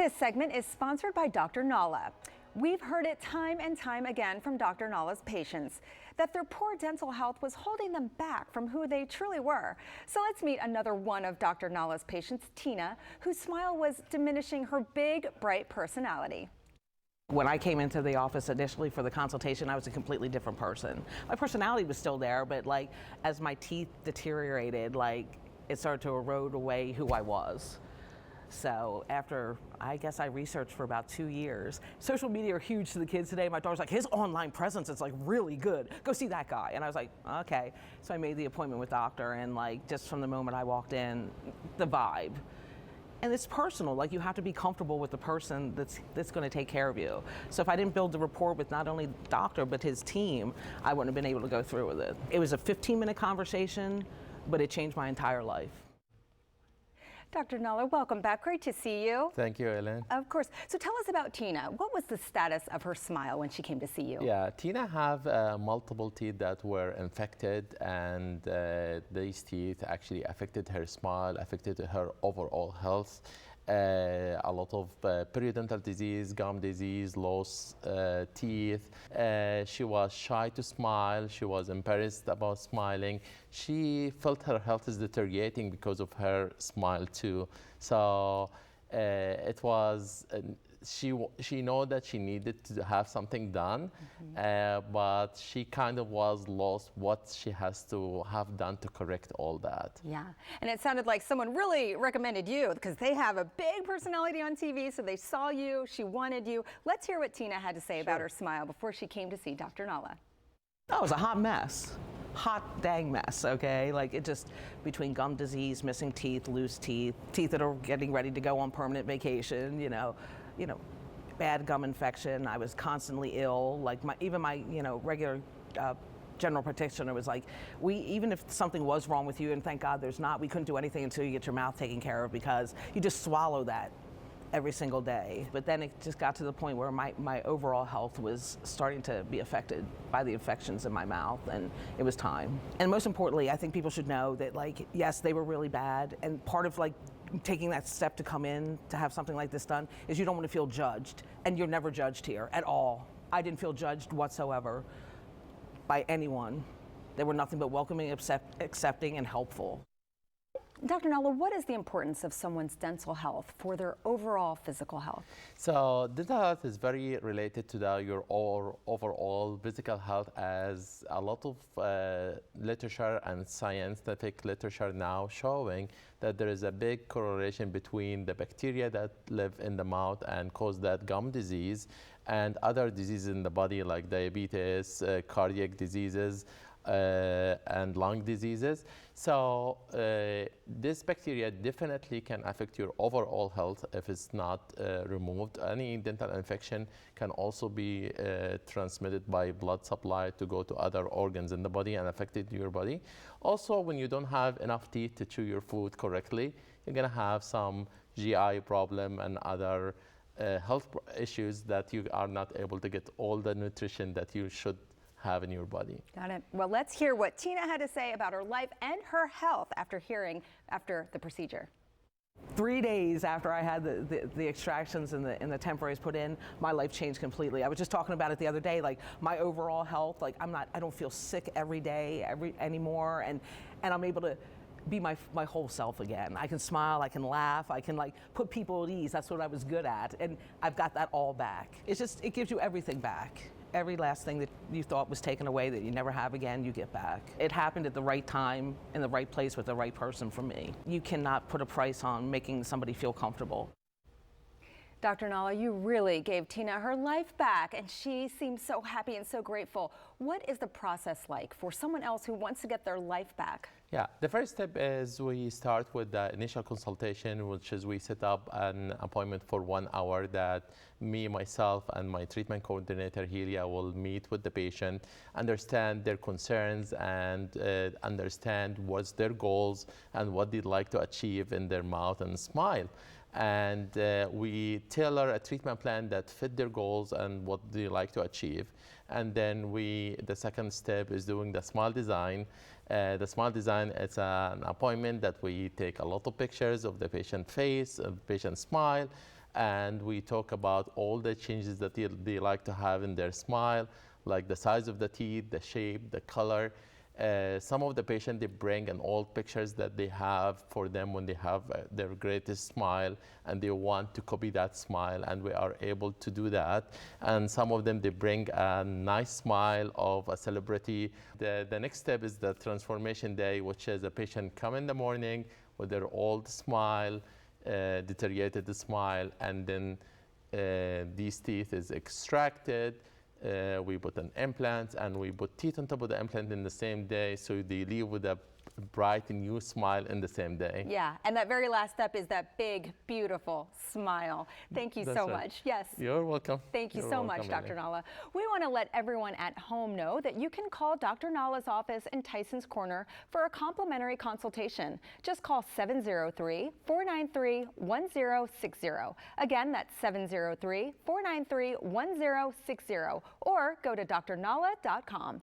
This segment is sponsored by Dr. Nahlah. We've heard it time and time again from Dr. Nahlah's patients that their poor dental health was holding them back from who they truly were. So let's meet another one of Dr. Nahlah's patients, Tina, whose smile was diminishing her big, bright personality. When I came into the office initially for the consultation, I was a completely different person. My personality was still there, but as my teeth deteriorated, it started to erode away who I was. So after, I guess I researched for about 2 years. Social media are huge to the kids today. My daughter's like, his online presence is really good. Go see that guy. And I was like, okay. So I made the appointment with doctor, and just from the moment I walked in, the vibe. And it's personal, you have to be comfortable with the person that's gonna take care of you. So if I didn't build the rapport with not only the doctor, but his team, I wouldn't have been able to go through with it. It was a 15-minute conversation, but it changed my entire life. Dr. Nahlah, welcome back. Great to see you. Thank you, Ellen. Of course. So tell us about Tina. What was the status of her smile when she came to see you? Yeah, Tina have multiple teeth that were infected, and these teeth actually affected her smile, affected her overall health. A lot of periodontal disease, gum disease, lost teeth. She was shy to smile. She was embarrassed about smiling. She felt her health is deteriorating because of her smile too. So it was, she know that she needed to have something done, but she kind of was lost what she has to have done to correct all that. Yeah, and it sounded like someone really recommended you because they have a big personality on TV, so they saw you, she wanted you. Let's hear what Tina had to say about her smile before she came to see Dr. Nahlah. Oh, it was a hot mess. Hot dang mess, okay? It just, between gum disease, missing teeth, loose teeth, teeth that are getting ready to go on permanent vacation, bad gum infection. I was constantly ill. Even my regular general practitioner was like, even if something was wrong with you, and thank God there's not, we couldn't do anything until you get your mouth taken care of because you just swallow that every single day. But then it just got to the point where my overall health was starting to be affected by the infections in my mouth, and it was time. And most importantly, I think people should know that yes, they were really bad, and part of taking that step to come in to have something like this done is you don't want to feel judged, and you're never judged here at all. I didn't feel judged whatsoever by anyone. They were nothing but welcoming, accepting, and helpful. Dr. Nahlah, what is the importance of someone's dental health for their overall physical health? So dental health is very related to your overall physical health, as a lot of literature and scientific literature now showing that there is a big correlation between the bacteria that live in the mouth and cause that gum disease and other diseases in the body like diabetes, cardiac diseases, and lung diseases. So this bacteria definitely can affect your overall health if it's not removed. Any dental infection can also be transmitted by blood supply to go to other organs in the body and affected your body. Also, when you don't have enough teeth to chew your food correctly, you're gonna have some GI problem and other health issues that you are not able to get all the nutrition that you should have in your body. Got it. Well, let's hear what Tina had to say about her life and her health after the procedure. 3 days after I had the extractions and the temporaries put in, my life changed completely. I was just talking about it the other day, my overall health, I don't feel sick every day anymore, and I'm able to be my whole self again. I can smile, I can laugh, I can put people at ease. That's what I was good at, and I've got that all back. It gives you everything back. Every last thing that you thought was taken away that you never have again, you get back. It happened at the right time, in the right place, with the right person for me. You cannot put a price on making somebody feel comfortable. Dr. Nahlah, you really gave Tina her life back, and she seems so happy and so grateful. What is the process like for someone else who wants to get their life back? Yeah, the first step is we start with the initial consultation, which is we set up an appointment for 1 hour that me, myself, and my treatment coordinator, Helia, will meet with the patient, understand their concerns, and understand what's their goals and what they'd like to achieve in their mouth and smile. And we tailor a treatment plan that fit their goals and what they like to achieve. And then the second step is doing the smile design. The smile design, it's an appointment that we take a lot of pictures of the patient face, of the patient smile, and we talk about all the changes that they like to have in their smile, like the size of the teeth, the shape, the color. Some of the patients, they bring an old pictures that they have for them when they have their greatest smile, and they want to copy that smile, and we are able to do that. And some of them, they bring a nice smile of a celebrity. The next step is the transformation day, which is a patient come in the morning with their old smile, deteriorated smile, and then these teeth is extracted. We put an implant, and we put teeth on top of the implant in the same day, so they leave with a bright new smile in the same day. Yeah, and that very last step is that big, beautiful smile. Thank you so much. Yes. You're welcome. Thank you so much, Dr. Nahlah. We want to let everyone at home know that you can call Dr. Nahlah's office in Tyson's Corner for a complimentary consultation. Just call 703-493-1060. Again, that's 703-493-1060, or go to drnahlah.com.